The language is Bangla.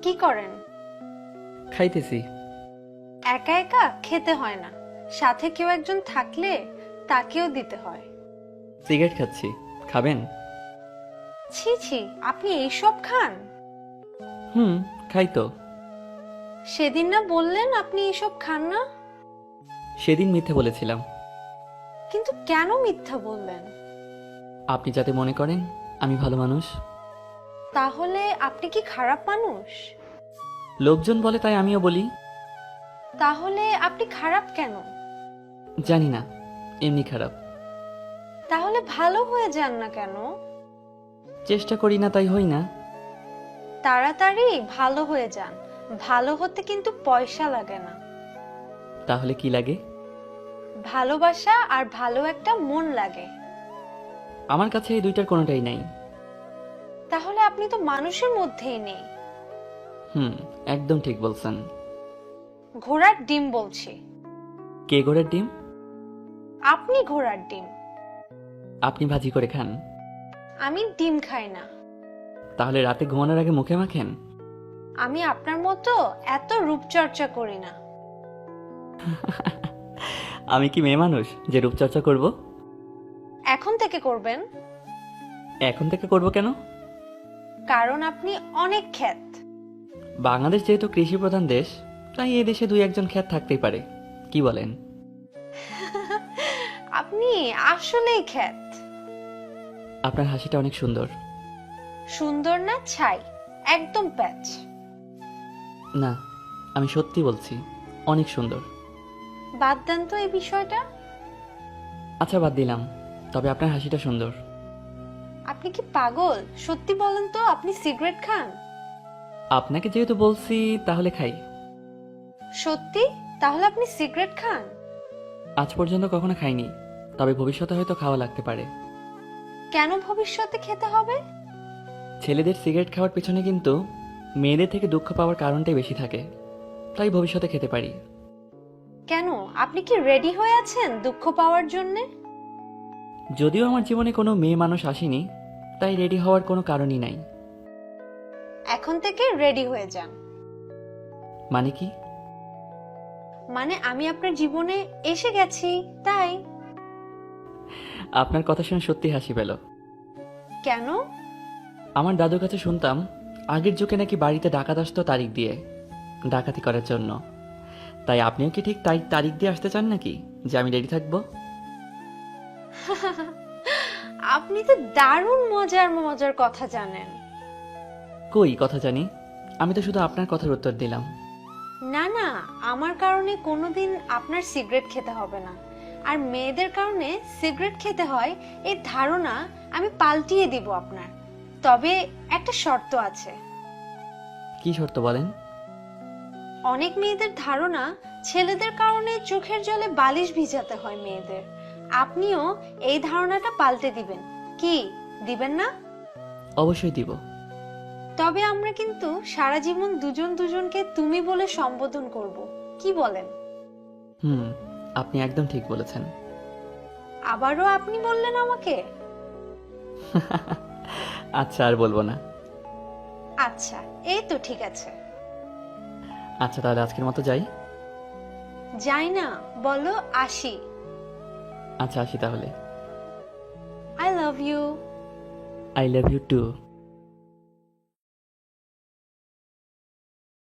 কি করেন? খাইতেছি। একা একা খেতে হয় না, সাথে কেউ একজন থাকলে তাকেও দিতে হয়। সিগারেট খাচ্ছি, খাবেন? ছি ছি, আপনি এইসব খান? খাই তো। সেদিন না বললেন আপনি এইসব খান না? সেদিন মিথ্যে বলেছিলাম। কিন্তু কেন মিথ্যা বললেন? আপনি যাতে মনে করেন আমি ভালো মানুষ। তাহলে আপনি কি খারাপ মানুষ? লোকজন বলে তাই আমিও বলি। তাহলে আপনি খারাপ কেন? জানি না, এমনি খারাপ। তাহলে ভালো হয়ে যান না কেন? চেষ্টা করি না তাই হই না। তাড়াতাড়ি ভালো হয়ে যান, ভালো হতে কিন্তু পয়সা লাগে না। তাহলে কি লাগে? ভালোবাসা আর ভালো একটা মন লাগে। আমার কাছে এই দুইটার কোনোটাই নাই। তাহলে আপনি তো মানুষের মধ্যেই নেই। একদম ঠিক বলছেন। ঘোড়ার ডিম বলছি। কে ঘোড়ার ডিম? আপনি ঘোড়ার ডিম। আপনি ভাজি করে খান। আমি ডিম খাই না। তাহলে রাতে ঘুমানোর আগে মুখে মাখেন? আমি আপনার মতো এত রূপচর্চা করি না। আমি কি মেয়ে মানুষ যে রূপচর্চা করব? এখন থেকে করবেন। এখন থেকে করব কেন? কারণ আপনি অনেক খ্যাত। বাংলাদেশ যেহেতু কৃষি প্রধান দেশ, তাই এ দেশে দুই একজন খ্যাত থাকতেই পারে। কি বলেন? আপনি আসলেই খ্যাত। আপনার হাসিটা অনেক সুন্দর। সুন্দর না ছাই, একদম প্যাচ। না, আমি সত্যি বলছি, অনেক সুন্দর। বাদ দেন তো এই বিষয়টা। আচ্ছা বাদ দিলাম, তবে আপনার হাসিটা সুন্দর। আপনি কি পাগল? সত্যি বলেন তো, আপনি সিগারেট খান? আপনাকে যেহেতু বলছি তাহলে খাই। সত্যি? তাহলে আপনি সিগারেট খান? আজ পর্যন্ত কখনো খাইনি, তবে ভবিষ্যতে হয়তো খাওয়া লাগতে পারে। কেন ভবিষ্যতে খেতে হবে? ছেলেদের সিগারেট খাওয়ার পেছনে কিন্তু মেয়েদের থেকে দুঃখ পাওয়ার কারণটাই বেশি থাকে, তাই ভবিষ্যতে খেতে পারি। কেন, আপনি কি রেডি হয়ে আছেন দুঃখ পাওয়ার জন্যে? যদিও আমার জীবনে কোনো মেয়ে মানুষ আসেনি, তাই রেডি হওয়ার কোনো কারণই নাই। এখন থেকে রেডি হয়ে যান। মানে কি? মানে আমি আপনার জীবনে এসে গেছি, তাই। আপনার কথা শুনে সত্যি হাসি পেল। কেন? আমার দাদুর কাছে শুনতাম আগের যুগে নাকি বাড়িতে ডাকাত আসতো তারিখ দিয়ে, ডাকাতি করার জন্য। তাই আপনিও কি ঠিক তাই তারিখ দিয়ে আসতে চান নাকি, যে আমি রেডি থাকবো? আপনি তো দারুণ মজার মজার কথা জানেন। কই কথা জানি? আমি তো শুধু আপনার কথার উত্তর দিলাম। না না, আমার কারণে কোনোদিন আপনার সিগারেট খেতে হবে না। আর মেয়েদের কারণে সিগারেট খেতে হয় এই ধারণা আমি পাল্টিয়ে দিব আপনার। তবে একটা শর্ত আছে। কি শর্ত বলেন? অনেক মেয়েদের ধারণা ছেলেদের কারণে চোখের জলে বালিশ ভিজাতে হয় মেয়েদের। আপনিও এই ধারণাটা পাল্টে দিবেন। কি দিবেন না? অবশ্যই দিব। তবে আমরা কিন্তু সারা জীবন দুজন দুজনকে তুমি বলে সম্বোধন করব। কি বলেন? আপনি একদম ঠিক বলেছেন। আবারও আপনি বললেন আমাকে? আচ্ছা আর বলবো না। আচ্ছা, এই তো ঠিক আছে। আচ্ছা তাহলে আজকের মতো যাই। যাই না, বলো আসি। আচ্ছা আসি তাহলে। I love you. I love you two.